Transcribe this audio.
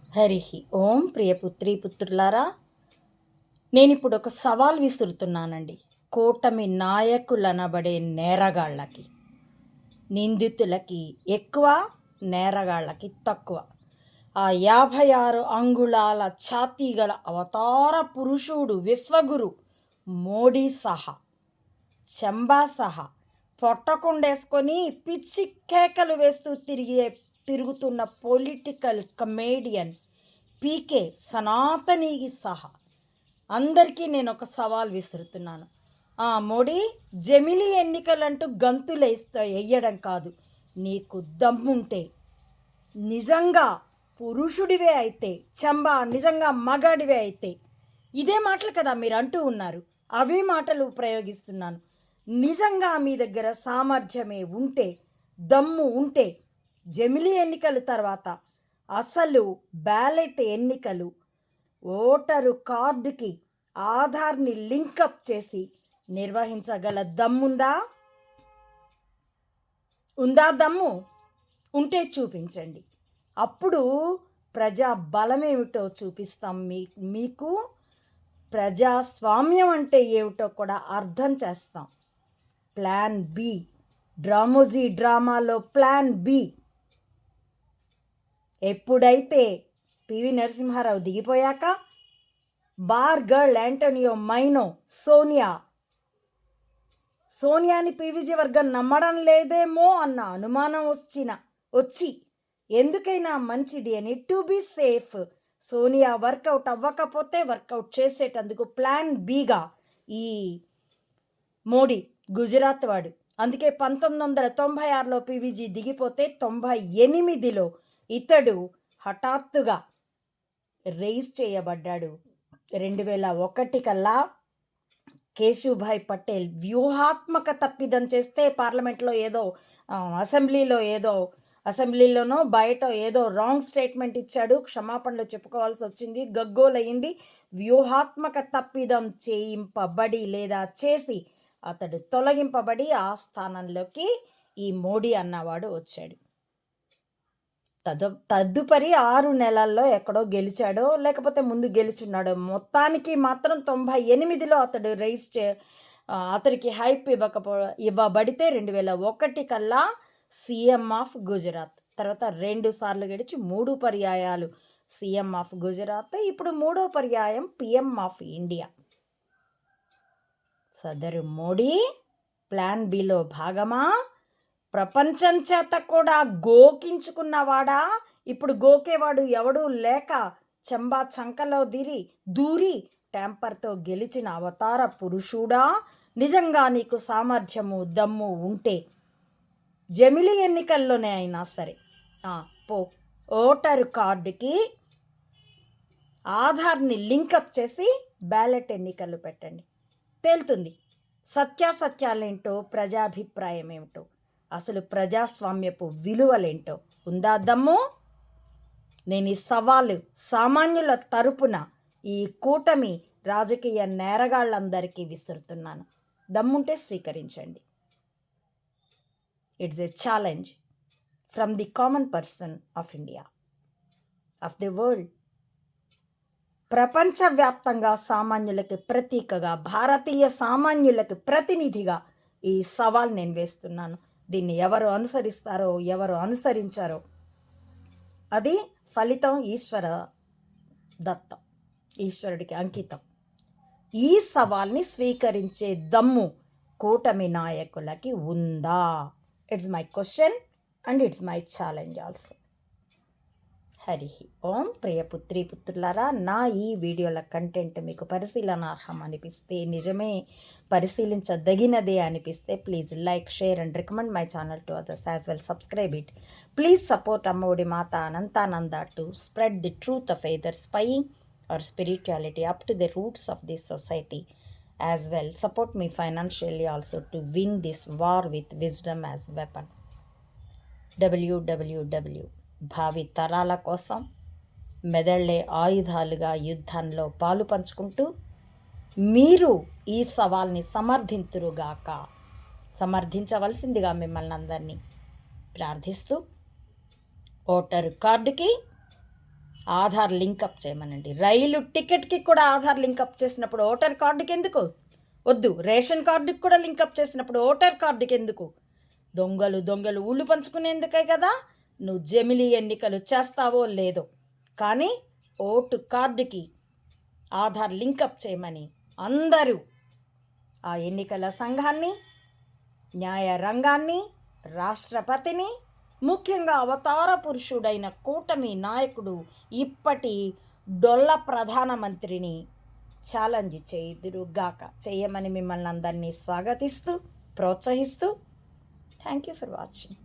హరి ఓం ప్రియపుత్రి పుత్రులారా, నేనిప్పుడు ఒక సవాల్ విసురుతున్నానండి. కూటమి నాయకులనబడే నేరగాళ్ళకి, నిందితులకి ఎక్కువ, నేరగాళ్ళకి తక్కువ. ఆ 56 అంగుళాల ఛాతీ గల అవతార పురుషుడు విశ్వగురు మోడీ సహా, చంబా సహా పొట్టకుండేసుకొని పిచ్చి కేకలు వేస్తూ తిరుగుతున్న పొలిటికల్ కమేడియన్ పీకే సనాతనీకి సహా అందరికీ నేను ఒక సవాల్ విసురుతున్నాను. మోడీ, జమిలీ ఎన్నికలంటూ వేయడం కాదు, నీకు దమ్ముంటే, నిజంగా పురుషుడివే అయితే, చంబా నిజంగా మగాడివే అయితే, ఇదే మాటలు కదా మీరు అంటూ ఉన్నారు, అవే మాటలు ప్రయోగిస్తున్నాను. నిజంగా మీ దగ్గర సామర్థ్యమే ఉంటే, దమ్ము ఉంటే, జమిలీ ఎన్నికల తర్వాత అసలు బ్యాలెట్ ఎన్నికలు, ఓటరు కార్డుకి ఆధార్ని లింకప్ చేసి నిర్వహించగల దమ్ముందా? దమ్ము ఉంటే చూపించండి. అప్పుడు ప్రజా బలమేమిటో చూపిస్తాం. మీకు ప్రజాస్వామ్యం అంటే ఏమిటో కూడా అర్థం చేస్తాం. ప్లాన్ బి, డ్రామోజీ డ్రామాలో ప్లాన్ బి. ఎప్పుడైతే పివి నరసింహారావు దిగిపోయాక బార్ గర్ల్ యాంటోనియో మైనో సోనియాని పీవీజీ వర్గం నమ్మడం లేదేమో అన్న అనుమానం వచ్చి ఎందుకైనా మంచిది అని to be safe Sonia work out అవ్వకపోతే వర్కౌట్ చేసేటందుకు ప్లాన్ బిగా ఈ మోడీ గుజరాత్ వాడు. అందుకే 1996లో పీవీజీ దిగిపోతే 98లో ఇతడు హఠాత్తుగా రైజ్ చేయబడ్డాడు. 2001 కల్లా కేశుభాయ్ పటేల్ వ్యూహాత్మక తప్పిదం చేస్తే పార్లమెంట్లో అసెంబ్లీలోనో బయట ఏదో రాంగ్ స్టేట్మెంట్ ఇచ్చాడు, క్షమాపణలు చెప్పుకోవాల్సి వచ్చింది, గగ్గోలయ్యింది. వ్యూహాత్మక తప్పిదం చేయింపబడి లేదా చేసి అతడు తొలగింపబడి ఆ స్థానంలోకి ఈ మోడీ అన్నవాడు వచ్చాడు. తదుపరి 6 నెలల్లో ఎక్కడో గెలిచాడో లేకపోతే ముందు గెలుచున్నాడో, మొత్తానికి మాత్రం 98లో అతడు అతడికి హైప్ ఇవ్వబడితే 2001 కల్లా సీఎం ఆఫ్ గుజరాత్, తర్వాత 2 సార్లు గెలిచి 3 పర్యాయాలు సీఎం ఆఫ్ గుజరాత్, ఇప్పుడు 3వ పర్యాయం పిఎం ఆఫ్ ఇండియా. సదరు మోడీ ప్లాన్ బిలో భాగమా? ప్రపంచం చేత కూడా గోకించుకున్నవాడా? ఇప్పుడు గోకేవాడు ఎవడూ లేక చంబా చంకలో దూరి ట్యాంపర్తో గెలిచిన అవతార పురుషుడా? నిజంగా నీకు సామర్థ్యము దమ్ము ఉంటే జమిలీ ఎన్నికల్లోనే అయినా సరే ఓటరు కార్డుకి ఆధార్ని లింకప్ చేసి బ్యాలెట్ ఎన్నికలు పెట్టండి. తేలుతుంది సత్యాసత్యాలేంటో, ప్రజాభిప్రాయం ఏమిటో, అసలు ప్రజాస్వామ్యపు విలువలేంటో. ఉందా దమ్ము? నేను ఈ సవాలు సామాన్యుల తరపున ఈ కూటమి రాజకీయ నేరగాళ్ళందరికీ విసురుతున్నాను. దమ్ముంటే స్వీకరించండి. It's a challenge from the common person of India, of the world. ప్రపంచవ్యాప్తంగా సామాన్యులకి ప్రతీకగా, భారతీయ సామాన్యులకి ప్రతినిధిగా ఈ సవాల్ నేను వేస్తున్నాను. దీన్ని ఎవరు అనుసరిస్తారో, ఎవరు అనుసరించారో అది ఫలితం ఈశ్వర దత్తం, ఈశ్వరుడికి అంకితం. ఈ సవాల్ని స్వీకరించే దమ్ము కూటమి నాయకులకి ఉందా? It's my question and it's my challenge also. Hari Om ప్రియపుత్రి పుత్రులారా, నా ఈ వీడియోల కంటెంట్ మీకు పరిశీలనార్హం అనిపిస్తే, నిజమే పరిశీలించదగినదే అనిపిస్తే please like, share and recommend my channel to others as well. Subscribe it. Please support Ammaodi Mata Anantananda to spread the truth of either spying or spirituality up to the roots of this society as well. Support me financially also to win this war with wisdom as weapon. www. భావి తరాల కోసం మెదళ్లే ఆయుధాలుగా యుద్ధంలో పాలు పంచుకుంటూ మీరు ఈ సవాల్ని సమర్థించవలసిందిగా మిమ్మల్ని అందరినీ ప్రార్థిస్తూ, ఓటరు కార్డుకి ఆధార్ లింకప్ చేయమనండి. రైలు టికెట్కి కూడా ఆధార్ లింకప్ చేసినప్పుడు ఓటర్ కార్డుకి ఎందుకు వద్దు, రేషన్ కార్డుకి కూడా లింకప్ చేసినప్పుడు ఓటర్ కార్డుకి ఎందుకు? దొంగలు ఊళ్ళు పంచుకునేందుకే కదా నువ్వు జమిలీ ఎన్నికలు చేస్తావో లేదో, కానీ ఓటు కార్డుకి ఆధార్ లింకప్ చేయమని అందరూ ఆ ఎన్నికల సంఘాన్ని, న్యాయ రంగాన్ని, రాష్ట్రపతిని, ముఖ్యంగా అవతార పురుషుడైన కూటమి నాయకుడు ఇప్పటి డొల్ల ప్రధానమంత్రిని ఛాలెంజ్ చేయుదురుగాక. చేయమని మిమ్మల్ని అందరినీ స్వాగతిస్తూ ప్రోత్సహిస్తూ థ్యాంక్ యూ ఫర్ వాచింగ్.